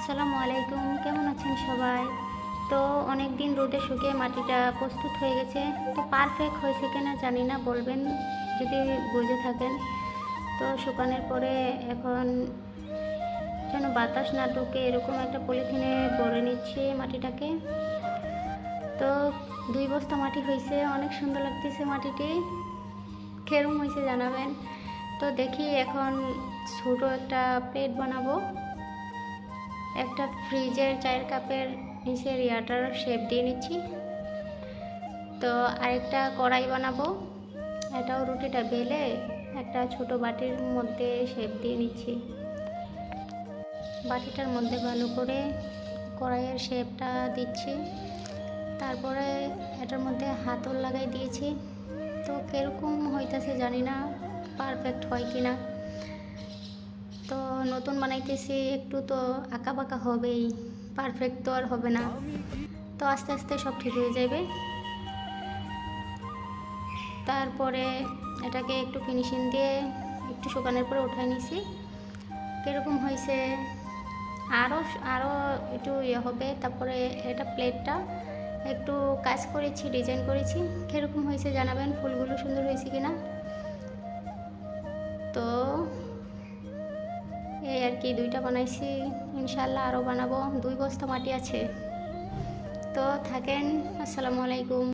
আসসালামু আলাইকুম, কেমন আছেন সবাই? তো অনেক দিন রোদে শুকিয়ে মাটিটা প্রস্তুত হয়ে গেছে। তো পারফেক্ট হয়েছে কিনা জানি না, বলবেন যদি বুঝে থাকেন। তো শুকানোর পরে এখন যেন বাতাস না ঢুকে এরকম একটা পলিথিনে ভরে নিচ্ছি মাটিটাকে। তো 2 বস্তা মাটি হয়েছে, অনেক সুন্দর লাগতেছে মাটিটি। কেরম হয়েছে জানাবেন। তো দেখি এখন ছোটো একটা প্লেট বানাবো। একটা ফ্রিজের 4 কাপের নিচের ইয়াটার শেপ দিয়ে নিচ্ছি। তো আরেকটা কড়াই বানাবো, এটাও রুটিটা বেলে একটা ছোট বাটির মধ্যে শেপ দিয়ে নিচ্ছি। বাটিটার মধ্যে ভালো করে কড়াইয়ের শেপটা দিচ্ছি। তারপরে এটার মধ্যে হাতল লাগাই দিয়েছি। তো কীরকম হইতেছে জানি না, পারফেক্ট হয় কি না। তো নতুন বানাইতেছি, একটু তো আঁকা বাঁকা হবেই, পারফেক্ট তো আর হবে না। তো আস্তে আস্তে সব ঠিক হয়ে যাবে। তারপরে এটাকে একটু ফিনিশিং দিয়ে একটু শুকানোর পরে উঠাই নিছি। কীরকম হয়েছে, আরও আরও একটু হবে। তারপরে এটা প্লেটটা একটু কাজ করেছি, ডিজাইন করেছি। কীরকম হয়েছে জানাবেন, ফুলগুলো সুন্দর হয়েছে কিনা। তো এই আর কি, 2টা বানাইছি, ইনশাল্লাহ আরও বানাবো। 2 বস্তা মাটি আছে। তো থাকেন। আসসালামু আলাইকুম।